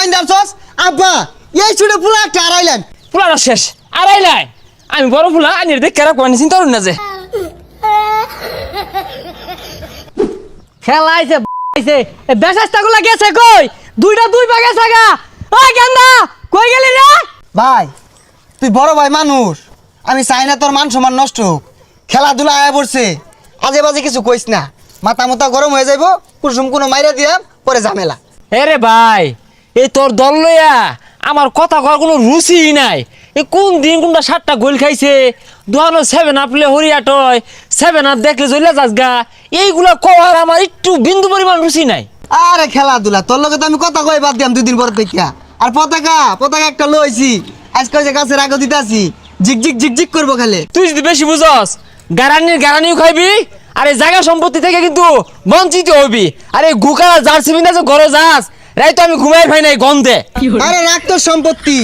বাইন্দা আনছস আব্বা এই ছুটে পুলা একটা আড়াইলেন পুলাটা শেষ আড়াইলাই আমি বড় ফুলা আনির দেখ কেরা কোয়ানি চিন্তা করুন না যে খেলা আইছে বেশাস্তাগুলা গেছে কই দুইটা দুই ভাগে ছাগা ওই গেন্দা কই গেলি রে ভাই তুই বড় ভাই মানুষ আমি চাই না তোর মান সম্মান নষ্ট হোক খেলাধুলা আয়া পড়ছে আজে বাজে কিছু কইস না মাথা মাথা গরম হয়ে যাইব কুসুম কোনো মাইরা দিয়া পরে ঝামেলা রে ভাই এই তোর দল লইয়া আমার কথা কর কোনো রুচি নাই এই কোন দিন কোনটা 7টা গোল খাইছে দুহানো 7 আপলে হরিয়াটয় 7 আপ দেখলে জ্বলে যাস গা এইগুলা কওয়ার আমার একটু বিন্দু পরিমাণ রুচি নাই আরে খেলাধুলা তোর লগে তো আমি কথা কই বাদ দিয়াম 2 দিন পর থেকে আর পতাকা একটা লইছি আজকে যে গাছের আগে দিতাছি ঝিকঝিক করবো খালি তুই যদি বেশি বুঝস গারানিও খাইবি আর এই জায়গা সম্পত্তি থেকে কিন্তু বঞ্চিত হবি আর এই গুকারা জার্সি বিনা যে ঘরে যাস রাই তো আমি ঘুমাই ভাই নাই গন্ধে আরে রাখ তোর সম্পত্তি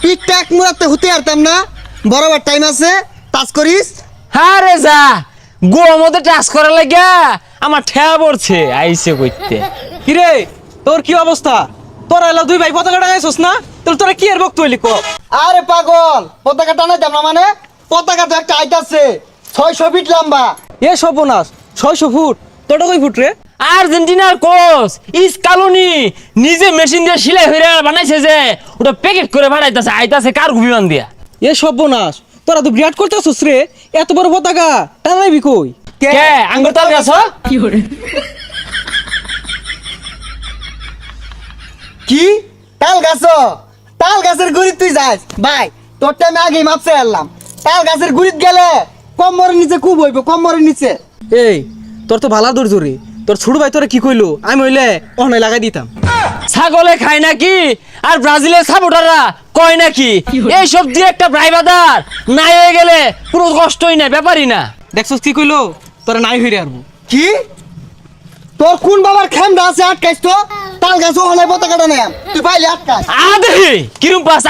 টিকটাক মুরাতে হতে পারতাম না বরাবর টাইম আছে টাচ করিস হ্যাঁ রে যা গোর মধ্যে টাচ করার লাগা আমার ঠেয়া পড়ছে আইসে কইতে কিরে তোর কি অবস্থা তোরা এলা দুই ভাই পতাকা টাঙাইছস না তোরা কি এর বক্তব্য কো আরে পাগল পতাকা টানাই দাম না মানে পতাকা তো একটা আইতাছে 600 ফিট লম্বা এ সর্বনাশ 600 ফুট তোটা কই ফুট রে আর্জেন্টিনার কোচ ইসকালোনি নিজে মেশিন দিয়ে সেলাই হইরা বানাইছে যে ওটা প্যাকেট করে বানাইতাছে আইতাছে কার বিমান দিয়া এ সর্বনাশ তোরা তো বিরাট করতেছস রে এত বড় পতাকা টানাইবি কই কে আঙ্গুর তাল গাছ কি তাল গাছের গুড়িত তুই যাস ভাই তোরটা আমি আগেই মাপছে আনলাম তাল গাছের গুড়িত গেলে কম্বরের নিচে খুব হইব কম্বরের নিচে এই তোর তো ভালা দূর জোরে তোর ছোট ভাই তোরা কি কইলো আমি হইলে অহনাই লাগাই দিতাম ছাগলে খায় নাকি আর ব্রাজিলের সাপোর্টাররা কয় নাকি এই সব দিয়ে একটা ড্রাইভার নাই হয়ে গেলে পুরো কষ্টই না ব্যাপারই না দেখছস কি কইলো তোরা নাই হইরে আরবো কি তোর কোন বাবার খেমটা আছে আটকাইছ তো তাল গাছ ওখানে পতাকাটা নেই তুই পাইলি আটকাই দেখি কিরম পাস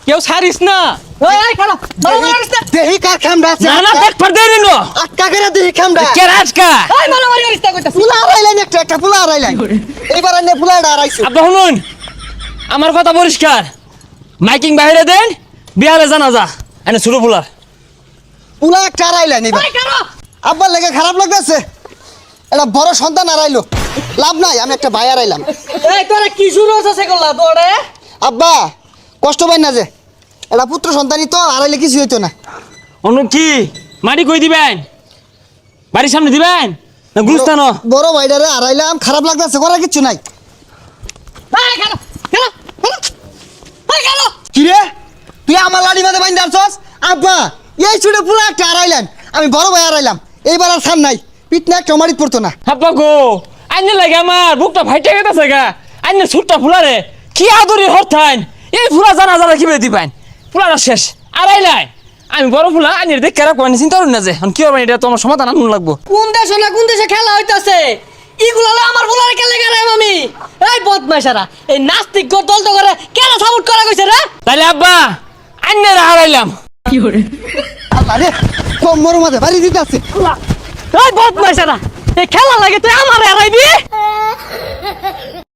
কেউ ছাড়িস না এই খালা দেহি কার খেমটা আছে না দেখ ফর দেই নিনো আটকা করে দেহি খেমটা কে রাজকা এই মারামারি করিস না কইতাছ ফুলা আড়াইলেন একটা ফুলা আড়াইলেন এইবার আনে ফুলাটা আড়াইছো আব্বা শুনুন আমার কথা পরিষ্কার মাইকিং বাইরে দেন বিয়ালে জানা যা এনে ছোট ফুলার ফুলা একটা আড়াইলেন এইবার আব্বার লেগে খারাপ লাগতেছে এটা বড় সন্তান আড়াইলো লাভ নাই আমি একটা ভাই আড়াইলাম এই তোরা কি শুরু হচ্ছে করলা তোরে আব্বা কষ্ট পাই না যে এটা পুত্র সন্তানই তো আড়াইলে কিছু হইতো না অনু কি মাটি কই দিবেন বাড়ির সামনে দিবেন না গুলস্তান বড় ভাইটারে আড়াইলাম খারাপ লাগতেছে করার কিছু নাই এই খালা খালা এই খালা কি রে তুই আমার লাড়ি মাঝে বাইন্দা আনছস আব্বা এই ছুটে পুরো একটা আড়াইলেন আমি বড় ভাই আড়াইলাম এইবার আর সান নাই পিটনা একটা মারিত পড়তো না হাপ্পা গো আইনে লাগে আমার বুকটা ফাইটে গেছে গা আইনে ছুটটা ফুলারে কি আদরি হরথাইন এই ফুলা জানা কি বেদি পাইন ফুলাটা শেষ আড়াইলাই আমি বড় ফুলা আইনের দেখ কেরা কোয়ানি চিন্তা করুন না যে কি হবে এটা তোমার সমাধান আনুন লাগবো কোন দেশে না কোন দেশে খেলা হইতাছে ইগুলা আমার ফুলারে খেলে গেলাম আমি এই বদমাইশারা এই নাস্তিক দল তো করে কেন সাপোর্ট করা কইছে রে তাহলে আব্বা আইনের হারাইলাম আরে কোমর মাঝে বাড়ি দিতেছে এই বদমাইশারা এই খেলা লাগে তুই আমার হারাইবি